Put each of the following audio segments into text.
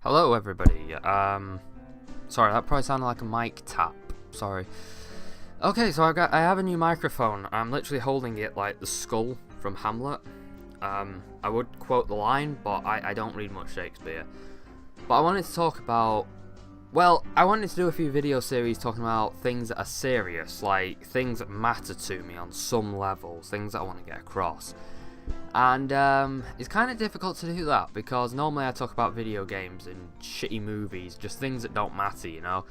Hello, everybody. Sorry, that probably sounded like a mic tap. Sorry. Okay, so I have a new microphone. I'm literally holding it like the skull from Hamlet. I would quote the line, but I don't read much Shakespeare. But I wanted to talk about, well, I wanted to do a few video series talking about things that are serious, like things that matter to me on some levels, things that I want to get across. And it's kind of difficult to do that because normally I talk about video games and shitty movies, just things that don't matter, you know.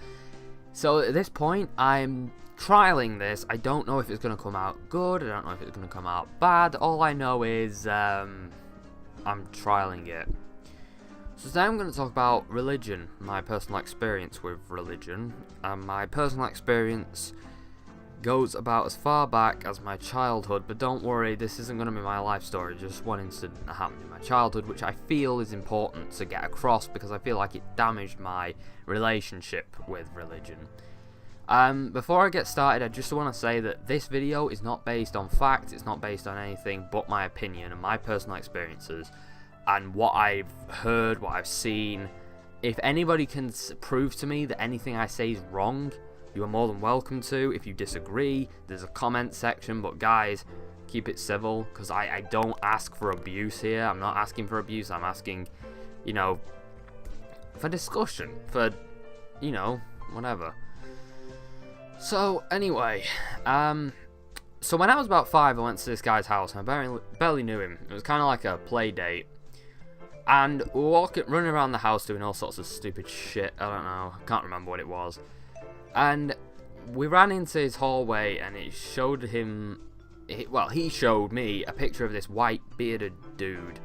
So at this point, I'm trialing this. I don't know if it's going to come out good. I don't know if it's going to come out bad. All I know is I'm trialing it. So today I'm going to talk about religion, my personal experience with religion. And my personal experience goes about as far back as my childhood, but don't worry, this isn't going to be my life story, just one incident that happened in my childhood, which I feel is important to get across because I feel like it damaged my relationship with religion. Before I get started, I just want to say that this video is not based on fact, it's not based on anything but my opinion and my personal experiences and what I've heard, what I've seen. If anybody can prove to me that anything I say is wrong, you are more than welcome to. If you disagree, there's a comment section, but guys, keep it civil, because I don't ask for abuse here. I'm not asking for abuse, I'm asking, you know, for discussion, for, you know, whatever. So, anyway, so when I was about 5, I went to this guy's house, and I barely knew him. It was kind of like a play date. And we were running around the house doing all sorts of stupid shit. I don't know, I can't remember what it was. And we ran into his hallway, and it showed him, he showed me a picture of this white bearded dude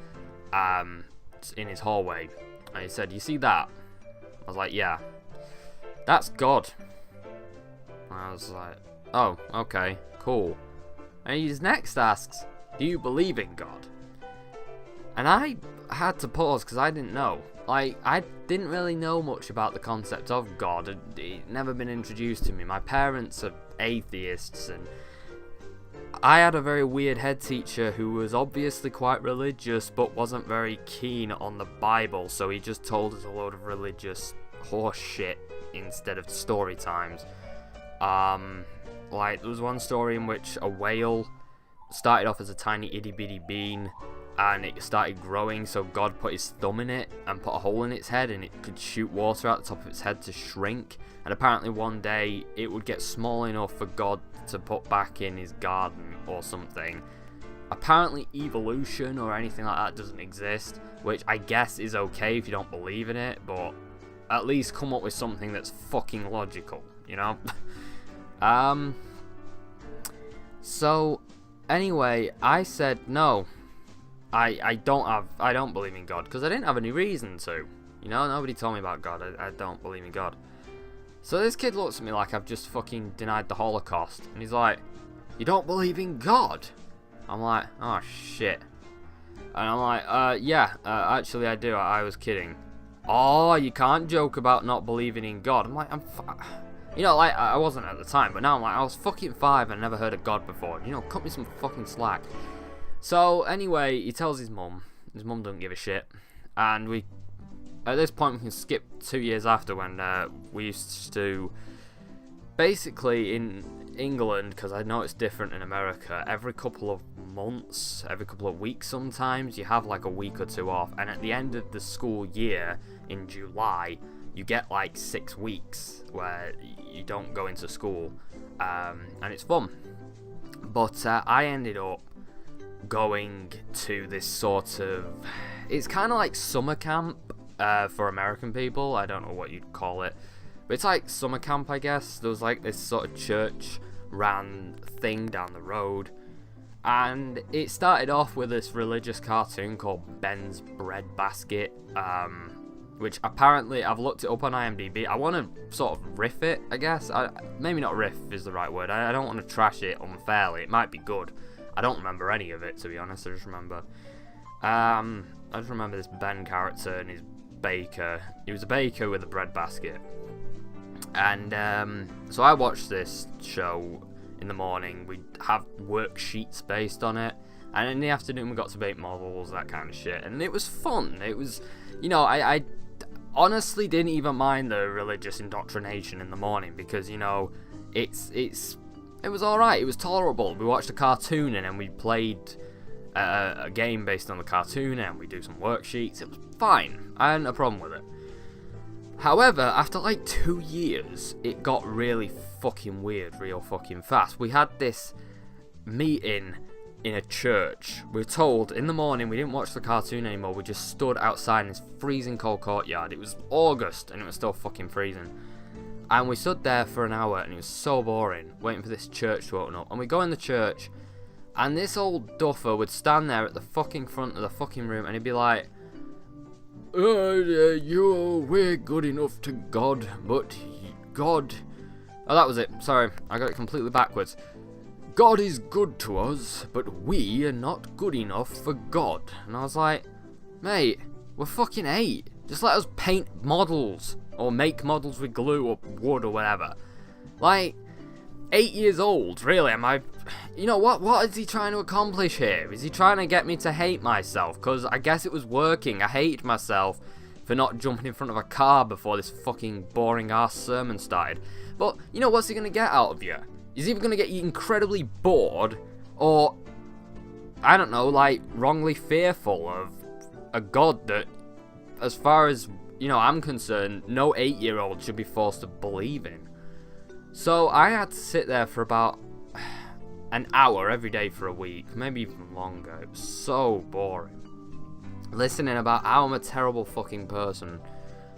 in his hallway. And he said, "You see that?" I was like, "Yeah, that's God." And I was like, "Oh, okay, cool." And he next asks, "Do you believe in God?" And I had to pause because I didn't know. Like, I didn't really know much about the concept of God. It never been introduced to me. My parents are atheists, and I had a very weird head teacher who was obviously quite religious, but wasn't very keen on the Bible, so he just told us a load of religious horse shit instead of story times. Like, there was one story in which a whale started off as a tiny itty-bitty bean, and it started growing, so God put his thumb in it and put a hole in its head, and it could shoot water out the top of its head to shrink. And apparently one day it would get small enough for God to put back in his garden or something. Apparently evolution or anything like that doesn't exist, which I guess is okay if you don't believe in it, but at least come up with something that's fucking logical, you know? So anyway, I said no. I don't believe in God, because I didn't have any reason to. You know, nobody told me about God. I don't believe in God. So this kid looks at me like I've just fucking denied the Holocaust. And he's like, "You don't believe in God?" I'm like, "Oh shit." And I'm like, yeah, actually I do. I was kidding." "Oh, you can't joke about not believing in God." I'm like, you know, like, I wasn't at the time, but now I'm like, I was fucking 5 and never heard of God before. You know, cut me some fucking slack. So anyway, he tells his mum. His mum doesn't give a shit, and at this point we can skip 2 years after when we used to, basically in England, because I know it's different in America, every couple of months, every couple of weeks sometimes, you have like a week or 2 off, and at the end of the school year in July, you get like 6 weeks where you don't go into school, and it's fun. But I ended up going to this sort of, it's kind of like summer camp for American people. I don't know what you'd call it, but it's like summer camp, I guess. There was like this sort of church ran thing down the road, and it started off with this religious cartoon called Ben's Bread Basket, which apparently, I've looked it up on IMDb. I want to sort of riff it, I guess. Maybe not riff is the right word. I don't want to trash it unfairly. It might be good. I don't remember any of it, to be honest. I just remember this Ben character and his baker. He was a baker with a bread basket. And so I watched this show in the morning. We'd have worksheets based on it. And in the afternoon we got to make models, that kind of shit. And it was fun. It was, you know, honestly didn't even mind the religious indoctrination in the morning because, you know, it was alright, it was tolerable. We watched a cartoon and then we played a game based on the cartoon and we do some worksheets. It was fine, I hadn't a problem with it. However, after like 2 years, it got really fucking weird real fucking fast. We had this meeting in a church. We were told in the morning we didn't watch the cartoon anymore, we just stood outside in this freezing cold courtyard. It was August and it was still fucking freezing. And we stood there for an hour and it was so boring, waiting for this church to open up. And we go in the church and this old duffer would stand there at the fucking front of the fucking room and he'd be like, we're good enough to God, but God... Oh, that was it. Sorry, I got it completely backwards. God is good to us, but we are not good enough for God. And I was like, mate, we're fucking 8. Just let us paint models, or make models with glue or wood or whatever. Like, 8 years old, really, am I... You know, what is he trying to accomplish here? Is he trying to get me to hate myself? Because I guess it was working. I hated myself for not jumping in front of a car before this fucking boring ass sermon started. But, you know, what's he going to get out of you? He's either going to get you incredibly bored, or, I don't know, like, wrongly fearful of a god that, as far as, you know, I'm concerned, no 8-year-old should be forced to believe in. So I had to sit there for about an hour every day for a week, maybe even longer. It was so boring. Listening about how I'm a terrible fucking person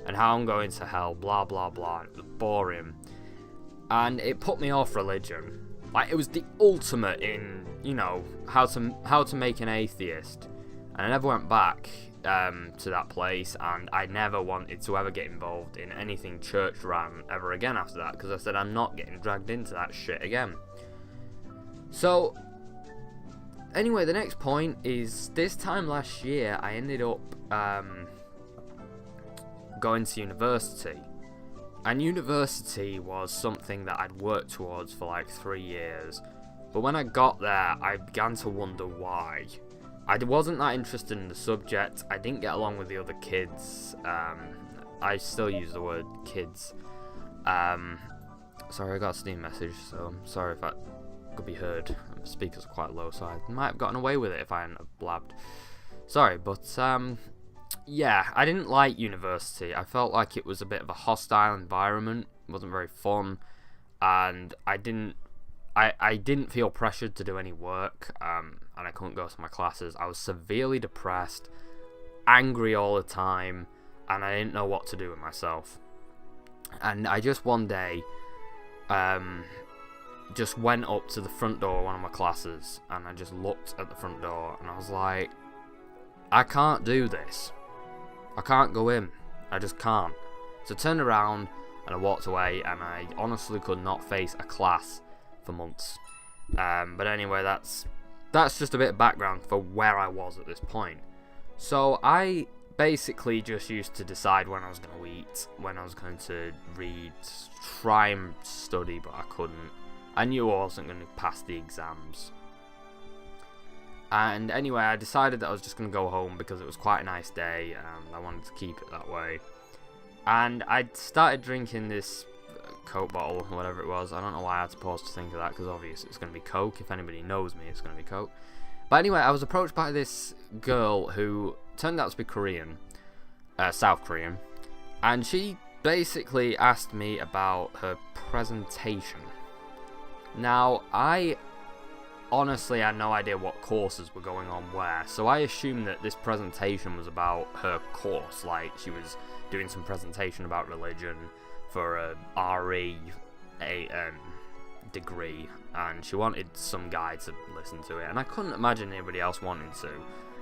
and how I'm going to hell, blah blah blah. It was boring. And it put me off religion. Like, it was the ultimate in, you know, how to make an atheist. And I never went back to that place, and I never wanted to ever get involved in anything church ran ever again after that, because I said I'm not getting dragged into that shit again. So, anyway, the next point is, this time last year, I ended up going to university. And university was something that I'd worked towards for like 3 years. But when I got there, I began to wonder why. I wasn't that interested in the subject. I didn't get along with the other kids. I still use the word kids. Sorry, I got a Steam message, so I'm sorry if that could be heard. The speakers are quite low, so I might have gotten away with it if I hadn't have blabbed. Sorry, but yeah, I didn't like university. I felt like it was a bit of a hostile environment. It wasn't very fun, and I didn't feel pressured to do any work, and I couldn't go to my classes. I was severely depressed, angry all the time, and I didn't know what to do with myself. And I just one day just went up to the front door of one of my classes, and I just looked at the front door, and I was like, I can't do this. I can't go in. I just can't. So I turned around and I walked away, and I honestly could not face a class for months. But anyway, that's just a bit of background for where I was at this point. So I basically just used to decide when I was going to eat, when I was going to read, try and study, but I couldn't. I knew I wasn't going to pass the exams. And anyway, I decided that I was just going to go home because it was quite a nice day and I wanted to keep it that way. And I started drinking this Coke bottle, whatever it was. I don't know why I had to pause to think of that, because obviously it's going to be Coke. If anybody knows me, it's going to be Coke. But anyway, I was approached by this girl who turned out to be Korean, South Korean, and she basically asked me about her presentation. Now, I honestly had no idea what courses were going on where, so I assumed that this presentation was about her course, like she was doing some presentation about religion for a RE degree, and she wanted some guy to listen to it, and I couldn't imagine anybody else wanting to,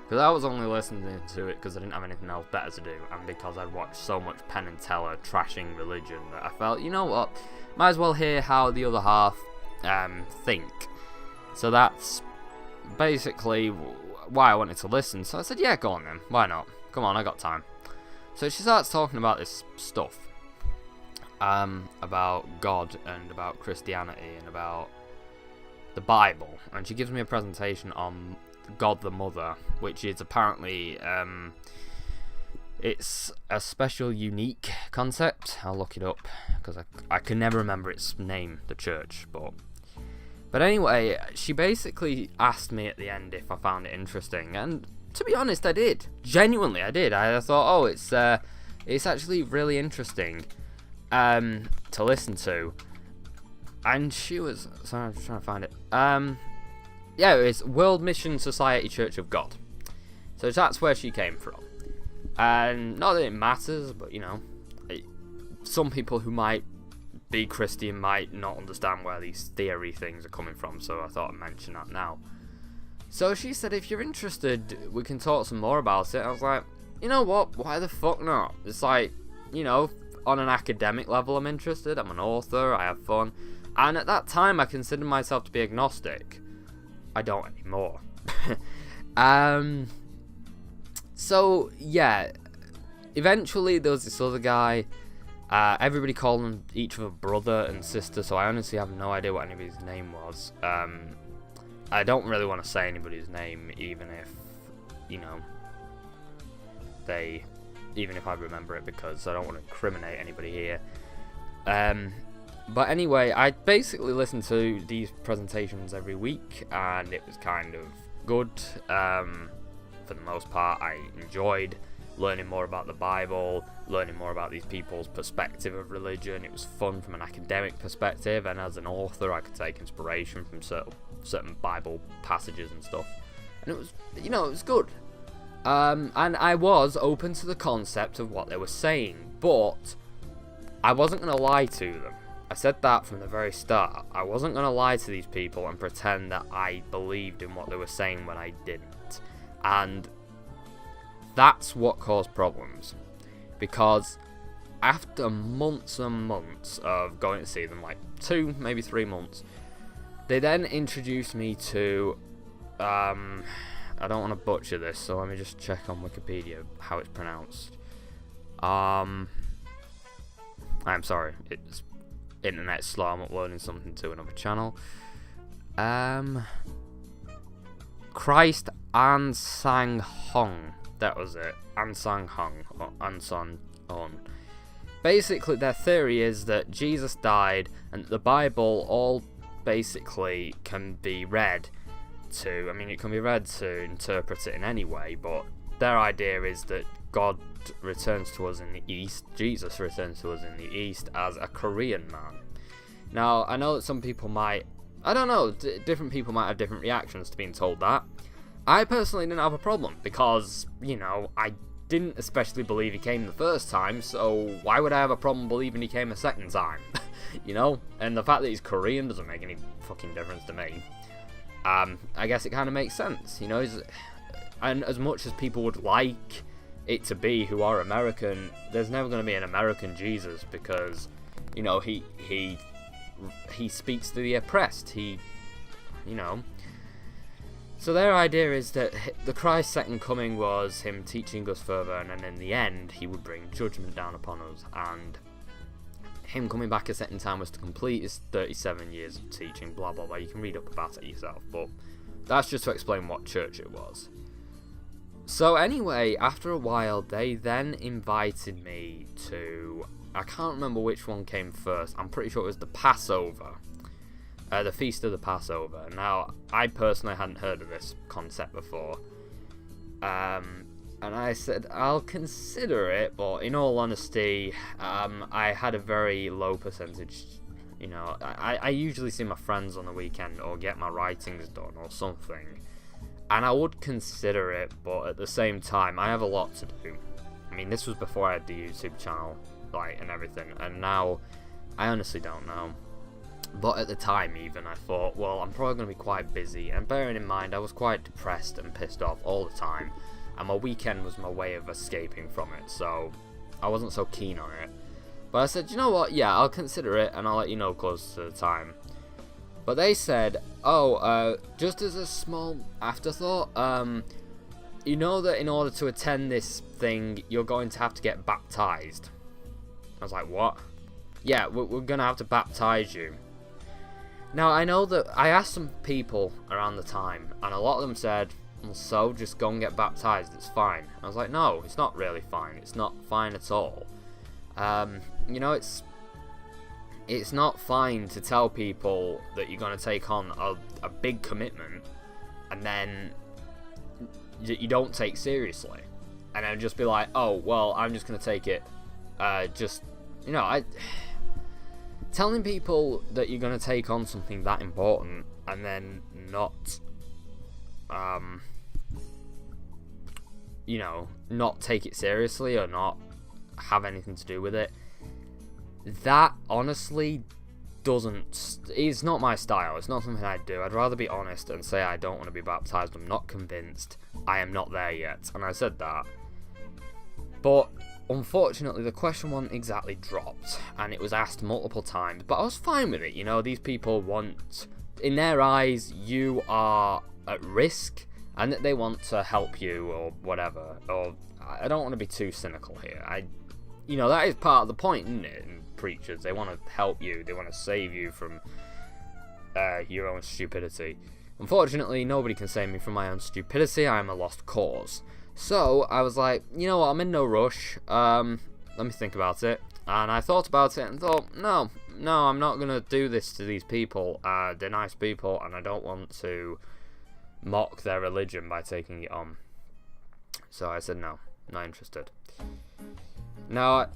because I was only listening to it because I didn't have anything else better to do, and because I'd watched so much Penn and Teller trashing religion that I felt, you know what, might as well hear how the other half think. So that's basically why I wanted to listen. So I said, yeah, go on then, why not, come on, I got time. So she starts talking about this stuff, about God and about Christianity and about the Bible, and she gives me a presentation on God the Mother, which is apparently It's a special, unique concept. I'll look it up because I can never remember its name, the church. But anyway, she basically asked me at the end if I found it interesting, and to be honest, I did. Genuinely, I did. I thought, oh, it's actually really interesting to listen to. And she was, sorry, I'm just trying to find it. Yeah, it was World Mission Society Church of God. So that's where she came from. And not that it matters, but some people who might be Christian might not understand where these theory things are coming from, so I thought I'd mention that now. So she said, if you're interested, we can talk some more about it. I was like, you know what, why the fuck not? It's like, on an academic level I'm interested, I'm an author, I have fun. And at that time I considered myself to be agnostic. I don't anymore. So, yeah, eventually there was this other guy. Everybody called them each other brother and sister, so I honestly have no idea what anybody's name was. I don't really want to say anybody's name, even if, even if I remember it, because I don't want to incriminate anybody here. But anyway, I basically listened to these presentations every week, and it was kind of good. For the most part, I enjoyed learning more about the Bible, learning more about these people's perspective of religion. It was fun from an academic perspective, and as an author I could take inspiration from certain Bible passages and stuff, and it was, it was good. And I was open to the concept of what they were saying, but I wasn't going to lie to them. I said that from the very start. I wasn't going to lie to these people and pretend that I believed in what they were saying when I didn't. And that's what caused problems, because after months and months of going to see them, like 2, maybe 3 months, they then introduced me to, I don't want to butcher this, so let me just check on Wikipedia how it's pronounced. I'm sorry, it's internet's slow, I'm uploading something to another channel. Christ Ansang Hong. That was it. Ansang Hong. Or Ansang Hong. Basically, their theory is that Jesus died and the Bible all basically can be read to... it can be read to interpret it in any way, but their idea is that God returns to us in the East. Jesus returns to us in the East as a Korean man. Now, I know that some people might... I don't know, different people might have different reactions to being told that. I personally didn't have a problem because, I didn't especially believe he came the first time, so why would I have a problem believing he came a second time? And the fact that he's Korean doesn't make any fucking difference to me. I guess it kind of makes sense, and as much as people would like it to be who are American, there's never going to be an American Jesus because, he speaks to the oppressed, So their idea is that the Christ's second coming was him teaching us further, and then in the end he would bring judgment down upon us, and him coming back a second time was to complete his 37 years of teaching, blah blah blah. You can read up about it yourself, but that's just to explain what church it was. So anyway, after a while they then invited me to, I can't remember which one came first, I'm pretty sure it was the Passover. The Feast of the Passover. Now, I personally hadn't heard of this concept before. And I said, I'll consider it, but in all honesty, I had a very low percentage. I usually see my friends on the weekend or get my writings done or something. And I would consider it, but at the same time, I have a lot to do. This was before I had the YouTube channel, and everything. And now, I honestly don't know. But at the time even, I thought, well, I'm probably going to be quite busy, and bearing in mind I was quite depressed and pissed off all the time, and my weekend was my way of escaping from it, so I wasn't so keen on it. But I said, you know what, yeah, I'll consider it, and I'll let you know close to the time. But they said, just as a small afterthought, you know that in order to attend this thing, you're going to have to get baptized. I was like, what? Yeah, we're going to have to baptize you. Now, I know that I asked some people around the time, and a lot of them said, so just go and get baptized, it's fine. I was like, no, it's not really fine. It's not fine at all. You know, it's not fine to tell people that you're going to take on a big commitment and then you don't take seriously. And then just be like, oh, well, I'm just going to take it. Telling people that you're going to take on something that important and then not, not take it seriously or not have anything to do with it, that honestly is not my style. It's not something I do. I'd rather be honest and say I don't want to be baptized. I'm not convinced. I am not there yet. And I said that. But unfortunately, the question wasn't exactly dropped, and it was asked multiple times. But I was fine with it. You know, these people want, in their eyes, you are at risk, and that they want to help you or whatever. Or I don't want to be too cynical here. That is part of the point, isn't it? And preachers, they want to help you. They want to save you from your own stupidity. Unfortunately, nobody can save me from my own stupidity. I am a lost cause. So I was like, you know what, I'm in no rush. Let me think about it. And I thought about it and thought, no, I'm not going to do this to these people. They're nice people, and I don't want to mock their religion by taking it on. So I said, no, not interested. Now,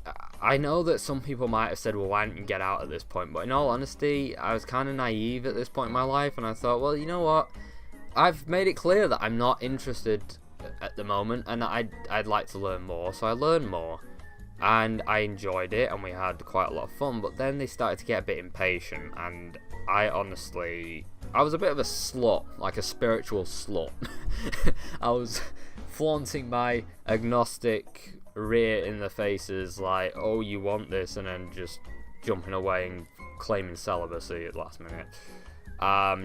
I know that some people might have said, well, why didn't you get out at this point? But in all honesty, I was kind of naive at this point in my life, and I thought, well, you know what? I've made it clear that I'm not interested at the moment, and I'd like to learn more. So I learned more, and I enjoyed it, and we had quite a lot of fun. But then they started to get a bit impatient, and I was a bit of a slut, like a spiritual slut. I was flaunting my agnostic rear in the faces, like, oh, you want this, and then just jumping away and claiming celibacy at the last minute,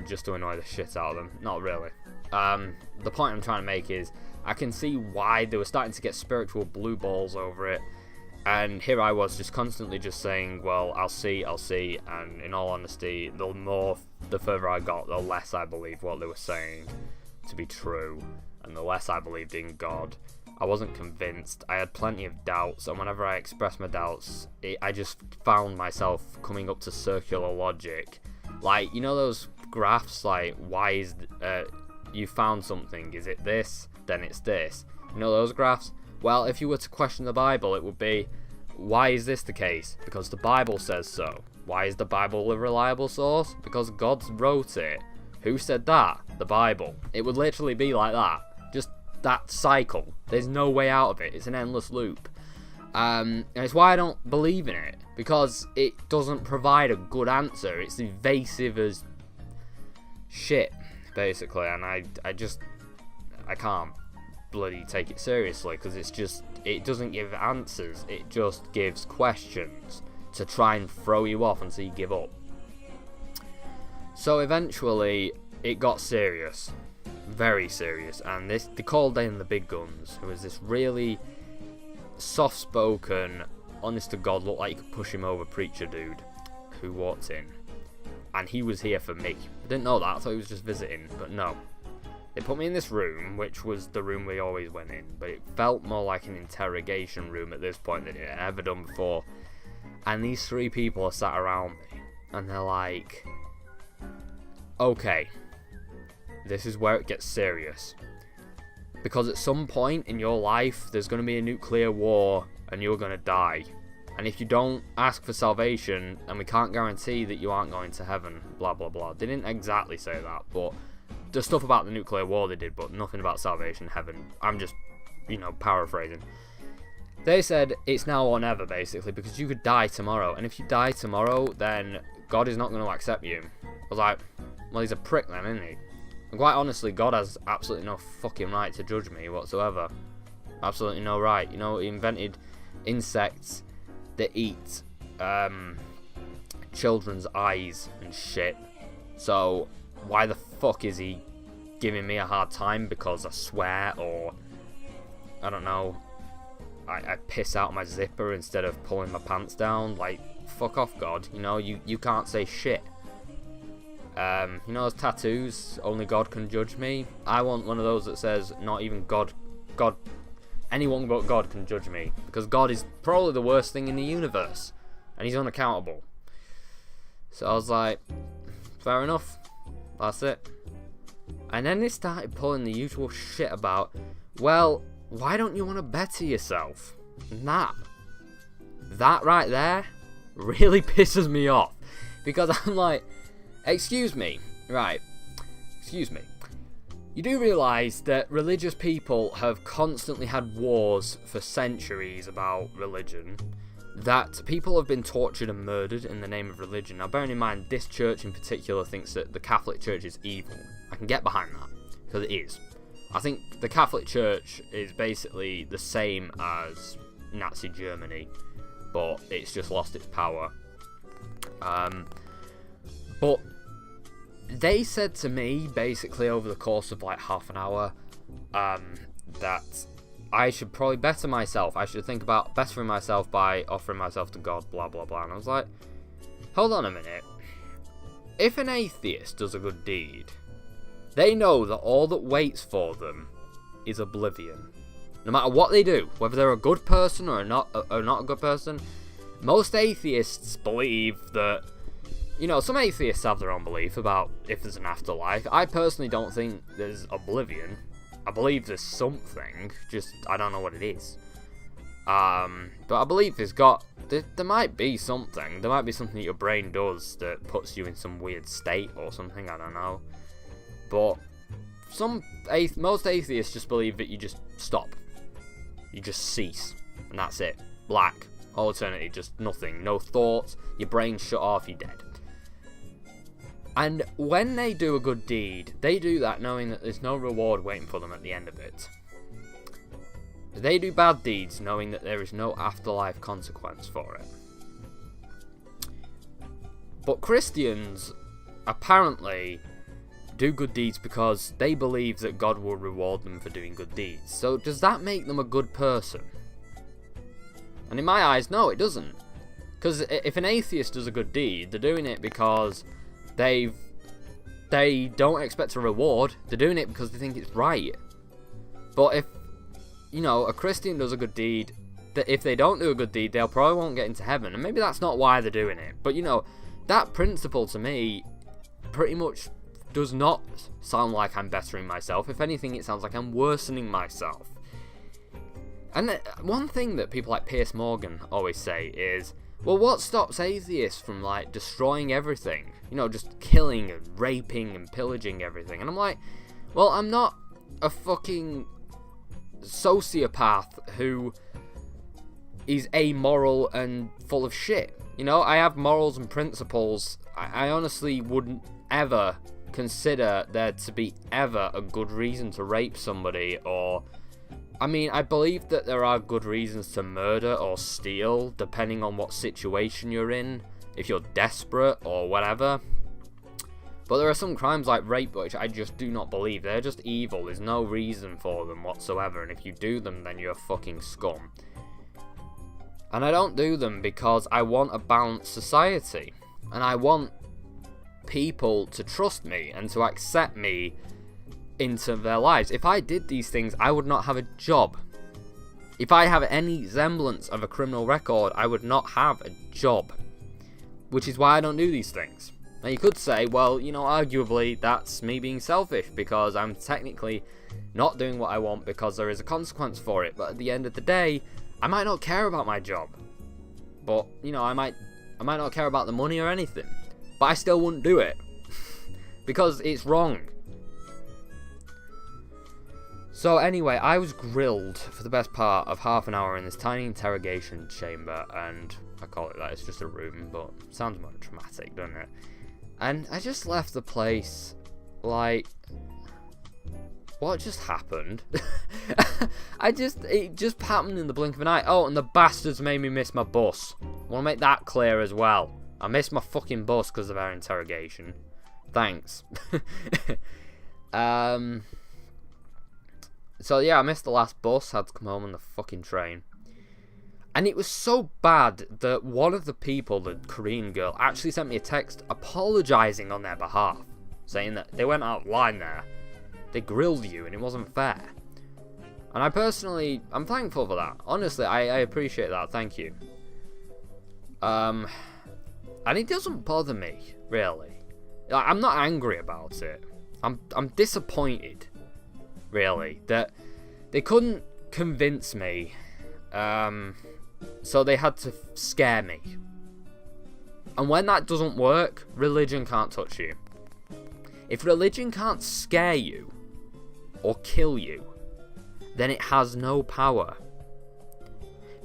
just to annoy the shit out of them. Not really. The point I'm trying to make is, I can see why they were starting to get spiritual blue balls over it, and here I was just constantly just saying, well, I'll see, and in all honesty, the further I got, the less I believed what they were saying to be true, and the less I believed in God. I wasn't convinced. I had plenty of doubts, and whenever I expressed my doubts, I just found myself coming up to circular logic. Like, you know those graphs, like, why is, you found something, is it this, then it's this. You know those graphs? Well, if you were to question the Bible, it would be, why is this the case? Because the Bible says so. Why is the Bible a reliable source? Because God wrote it. Who said that? The Bible. It would literally be like that. Just that cycle. There's no way out of it. It's an endless loop. And it's why I don't believe in it. Because it doesn't provide a good answer. It's evasive as shit, basically. And I can't bloody take it seriously, because it doesn't give answers. It just gives questions to try and throw you off until you give up. So eventually it got serious, very serious, and they called in the big guns. It was this really soft-spoken, honest to God, looked like you could push him over preacher dude who walked in, and he was here for me. I didn't know that. I thought he was just visiting, but no. They put me in this room, which was the room we always went in, but it felt more like an interrogation room at this point than it had ever done before. And these three people are sat around me, and they're like, okay, this is where it gets serious. Because at some point in your life, there's going to be a nuclear war, and you're going to die. And if you don't ask for salvation, and we can't guarantee that you aren't going to heaven, blah blah blah. They didn't exactly say that, but the stuff about the nuclear war they did, but nothing about salvation, heaven. I'm just, paraphrasing. They said it's now or never, basically, because you could die tomorrow, and if you die tomorrow, then God is not going to accept you. I was like, well, he's a prick then, isn't he? And quite honestly, God has absolutely no fucking right to judge me whatsoever. Absolutely no right. He invented insects that eat children's eyes and shit. So why the fuck is he giving me a hard time because I swear, or I don't know, I piss out my zipper instead of pulling my pants down? Like, fuck off, God. You can't say shit. You know those tattoos, only God can judge me? I want one of those that says, not even God, anyone but God can judge me. Because God is probably the worst thing in the universe. And he's unaccountable. So I was like, fair enough. That's it. And then they started pulling the usual shit about, well, why don't you want to better yourself? And that right there really pisses me off. Because I'm like, excuse me. You do realise that religious people have constantly had wars for centuries about religion. That people have been tortured and murdered in the name of religion. Now, bearing in mind, this church in particular thinks that the Catholic Church is evil. I can get behind that, because it is. I think the Catholic Church is basically the same as Nazi Germany, but it's just lost its power. But they said to me, basically over the course of like half an hour, that I should probably better myself. I should think about bettering myself by offering myself to God, blah, blah, blah. And I was like, hold on a minute. If an atheist does a good deed, they know that all that waits for them is oblivion. No matter what they do, whether they're a good person or not a good person, most atheists believe that, you know, some atheists have their own belief about if there's an afterlife. I personally don't think there's oblivion. I believe there's something, just I don't know what it is. But I believe there might be something. There might be something that your brain does that puts you in some weird state or something, I don't know. But most atheists just believe that you just stop. You just cease, and that's it. Black. All eternity, just nothing. No thoughts, your brain's shut off, you're dead. And when they do a good deed, they do that knowing that there's no reward waiting for them at the end of it. They do bad deeds knowing that there is no afterlife consequence for it. But Christians apparently do good deeds because they believe that God will reward them for doing good deeds. So does that make them a good person? And in my eyes, no, it doesn't. Because if an atheist does a good deed, they're doing it because they don't expect a reward. They're doing it because they think it's right. But if, you know, a Christian does a good deed, if they don't do a good deed, they'll probably won't get into heaven. And maybe that's not why they're doing it. But, you know, that principle to me pretty much does not sound like I'm bettering myself. If anything, it sounds like I'm worsening myself. And one thing that people like Piers Morgan always say is, well, what stops atheists from, like, destroying everything? You know, just killing and raping and pillaging everything. And I'm like, well, I'm not a fucking sociopath who is amoral and full of shit. You know, I have morals and principles. I honestly wouldn't ever consider there to be ever a good reason to rape somebody, or I mean, I believe that there are good reasons to murder or steal, depending on what situation you're in, if you're desperate or whatever. But there are some crimes like rape which I just do not believe. They're just evil. There's no reason for them whatsoever. And if you do them, then you're fucking scum. And I don't do them because I want a balanced society. And I want people to trust me and to accept me into their lives. If I did these things, I would not have a job. If I have any semblance of a criminal record, I would not have a job. Which is why I don't do these things. Now you could say, well, you know, arguably that's me being selfish because I'm technically not doing what I want because there is a consequence for it. But at the end of the day, I might not care about my job. But, you know, I might not care about the money or anything. But I still wouldn't do it. Because it's wrong. So anyway, I was grilled for the best part of half an hour in this tiny interrogation chamber, and I call it that, it's just a room, but it sounds more dramatic, doesn't it? And I just left the place like, what just happened? It just happened in the blink of an eye. Oh, and the bastards made me miss my bus. I want to make that clear as well. I missed my fucking bus because of our interrogation. Thanks. So yeah, I missed the last bus, had to come home on the fucking train. And it was so bad that one of the people, the Korean girl, actually sent me a text apologising on their behalf, saying that they went out of line there. They grilled you and it wasn't fair. And I'm thankful for that. Honestly, I appreciate that. Thank you. And it doesn't bother me, really. Like, I'm not angry about it. I'm disappointed, really, that they couldn't convince me. So they had to scare me. And when that doesn't work, religion can't touch you. If religion can't scare you or kill you, then it has no power.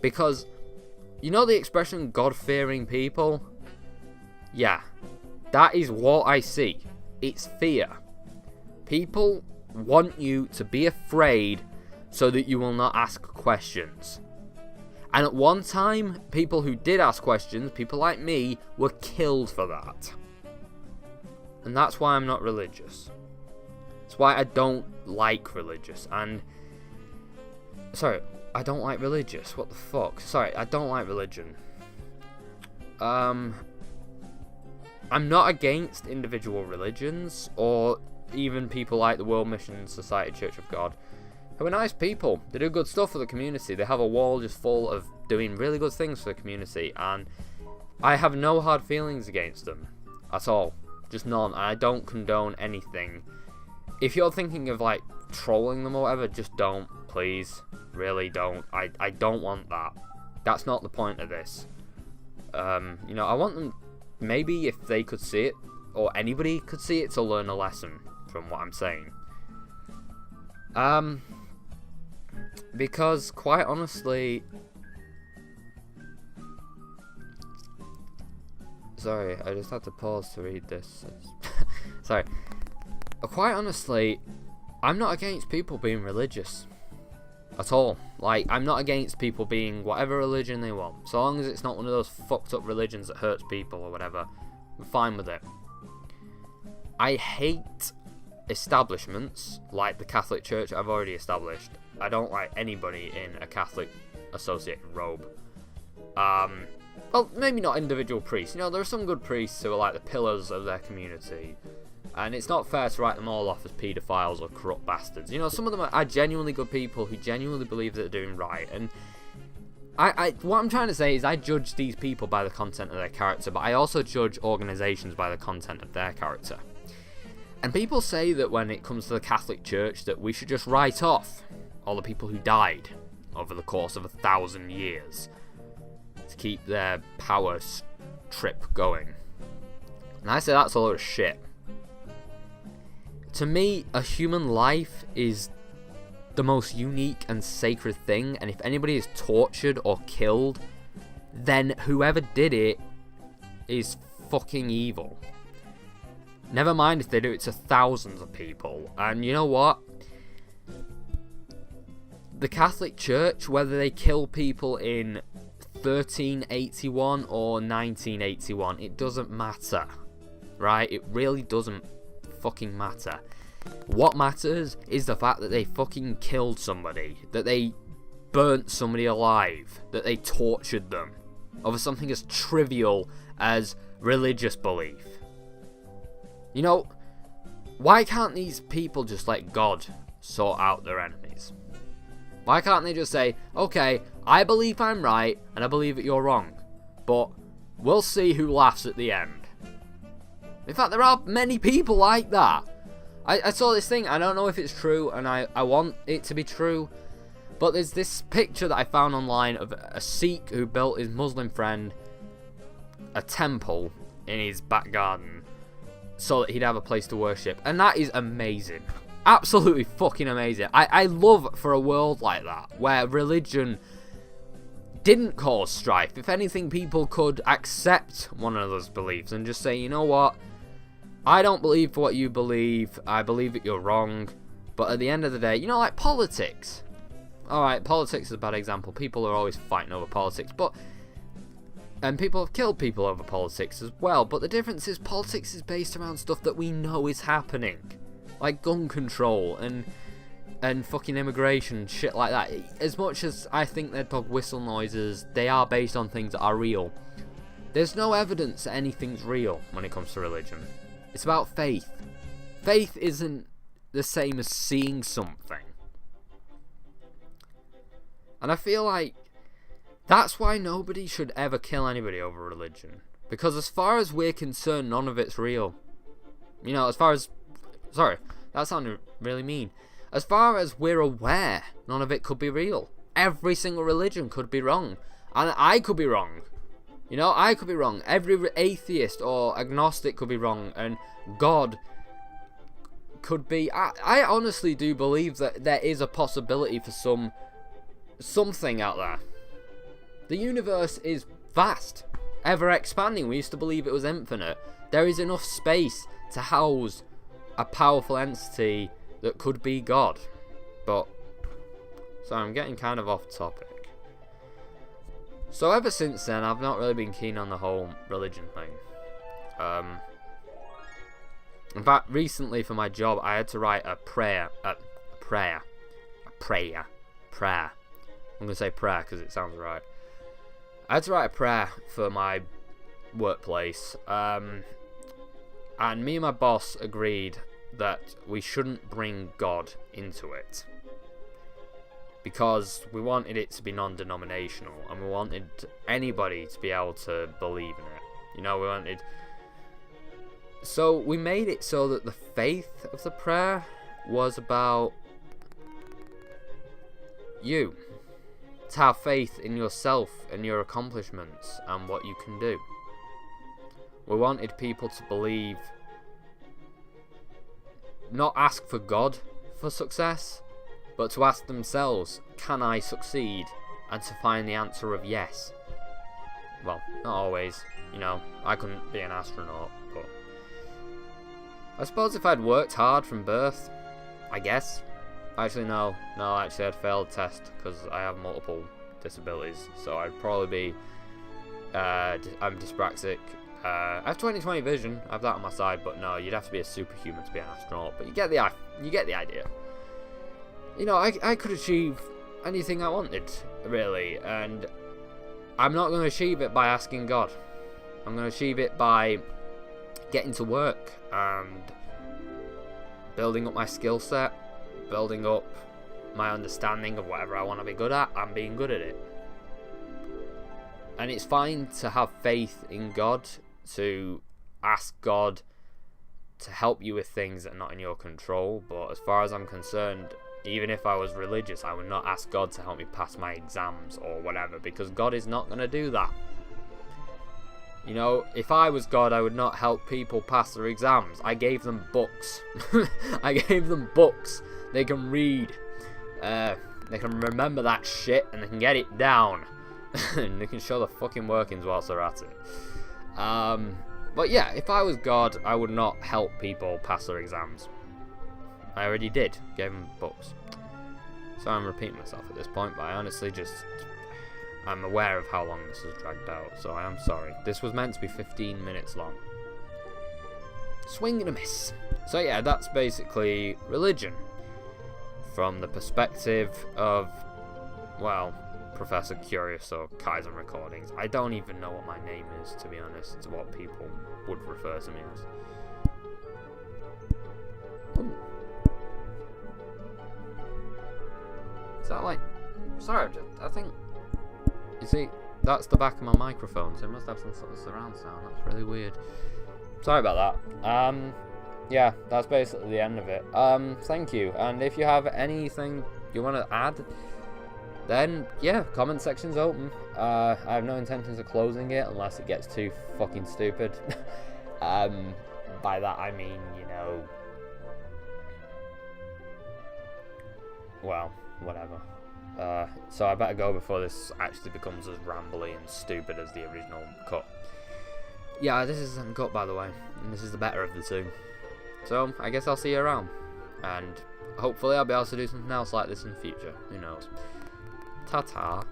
Because, you know the expression God-fearing people? Yeah, that is what I see. It's fear. People want you to be afraid so that you will not ask questions. And at one time, people who did ask questions, people like me, were killed for that. And that's why I'm not religious. That's why I don't like religious. And... Sorry, I don't like religious. What the fuck? Sorry, I don't like religion. I'm not against individual religions, or even people like the World Mission Society Church of God, who are nice people. They do good stuff for the community. They have a wall just full of doing really good things for the community, and I have no hard feelings against them at all. Just none. And I don't condone anything. If you're thinking of like trolling them or whatever, just don't, please. Really don't. I don't want that. That's not the point of this. You know, I want them, maybe if they could see it, or anybody could see it, to learn a lesson from what I'm saying. Because, quite honestly... Sorry, I just had to pause to read this. Sorry. Quite honestly, I'm not against people being religious. At all. Like, I'm not against people being whatever religion they want. So long as it's not one of those fucked up religions that hurts people or whatever, I'm fine with it. I hate establishments like the Catholic Church I've already established. I don't like anybody in a Catholic associated robe. Well, maybe not individual priests. You know, there are some good priests who are like the pillars of their community. And it's not fair to write them all off as paedophiles or corrupt bastards. You know, some of them are genuinely good people who genuinely believe that they're doing right. And what I'm trying to say is I judge these people by the content of their character, but I also judge organisations by the content of their character. And people say that when it comes to the Catholic Church that we should just write off all the people who died over the course of 1,000 years to keep their power trip going. And I say that's a load of shit. To me, a human life is the most unique and sacred thing, and if anybody is tortured or killed, then whoever did it is fucking evil. Never mind if they do it to thousands of people. And you know what? The Catholic Church, whether they kill people in 1381 or 1981, it doesn't matter. Right? It really doesn't fucking matter. What matters is the fact that they fucking killed somebody, that they burnt somebody alive, that they tortured them over something as trivial as religious belief. You know, why can't these people just let God sort out their enemies? Why can't they just say, okay, I believe I'm right and I believe that you're wrong, but we'll see who laughs at the end. In fact, there are many people like that. I saw this thing, I don't know if it's true, and I want it to be true, but there's this picture that I found online of a Sikh who built his Muslim friend a temple in his back garden so that he'd have a place to worship, and that is amazing. Absolutely fucking amazing. I love for a world like that, where religion didn't cause strife. If anything, people could accept one another's beliefs and just say, you know what, I don't believe what you believe, I believe that you're wrong, but at the end of the day, you know, like politics. Alright, politics is a bad example, people are always fighting over politics, and people have killed people over politics as well, but the difference is politics is based around stuff that we know is happening, like gun control, and and fucking immigration, shit like that. As much as I think they're dog whistle noises, they are based on things that are real. There's no evidence that anything's real when it comes to religion. It's about faith. Faith isn't the same as seeing something. And I feel like that's why nobody should ever kill anybody over religion. Because as far as we're concerned, none of it's real. You know, as far as... Sorry, that sounded really mean. As far as we're aware, none of it could be real. Every single religion could be wrong. And I could be wrong. You know, I could be wrong. Every atheist or agnostic could be wrong. And God could be... I honestly do believe that there is a possibility for something out there. The universe is vast. Ever expanding. We used to believe it was infinite. There is enough space to house a powerful entity that could be God. But, so I'm getting kind of off topic. So ever since then, I've not really been keen on the whole religion thing. In fact, recently for my job, I had to write a prayer. Prayer. I'm going to say prayer because it sounds right. I had to write a prayer for my workplace. And me and my boss agreed that we shouldn't bring God into it. Because we wanted it to be non-denominational. And we wanted anybody to be able to believe in it. You know, we wanted... So we made it so that the faith of the prayer was about you. To have faith in yourself and your accomplishments and what you can do. We wanted people to believe, not ask for God for success, but to ask themselves, can I succeed? And to find the answer of yes. Well, not always, you know, I couldn't be an astronaut, but I suppose if I'd worked hard from birth, I guess. Actually, no, actually I'd failed the test because I have multiple disabilities, so I'd probably be, I'm dyspraxic. I have 20/20 vision, I have that on my side, but no, you'd have to be a superhuman to be an astronaut, but you get the idea. You know, I could achieve anything I wanted, really, and I'm not going to achieve it by asking God. I'm going to achieve it by getting to work and building up my skill set, building up my understanding of whatever I want to be good at and being good at it. And it's fine to have faith in God, to ask God to help you with things that are not in your control, but as far as I'm concerned, even if I was religious, I would not ask God to help me pass my exams or whatever, because God is not going to do that. You know, if I was God, I would not help people pass their exams. I gave them books. I gave them books. They can read. They can remember that shit and they can get it down. And they can show the fucking workings whilst they're at it. But yeah, if I was God, I would not help people pass their exams. I already did. Gave them books. So I'm repeating myself at this point, but I honestly just... I'm aware of how long this has dragged out, so I am sorry. This was meant to be 15 minutes long. Swing and a miss. So yeah, that's basically religion. From the perspective of, well, Professor Curious or Kaizen Recordings. I don't even know what my name is, to be honest, to what people would refer to me as. Ooh. Is that like... Sorry, I think... You see, that's the back of my microphone, so it must have some sort of surround sound. That's really weird. Sorry about that. Yeah, that's basically the end of it. Thank you. And if you have anything you want to add, then, yeah, comment section's open. I have no intentions of closing it unless it gets too fucking stupid. By that I mean, you know... Well, whatever. So I better go before this actually becomes as rambly and stupid as the original cut. Yeah, this is uncut, by the way, and this is the better of the two. So I guess I'll see you around, and hopefully I'll be able to do something else like this in the future. Who knows? Ta-ta.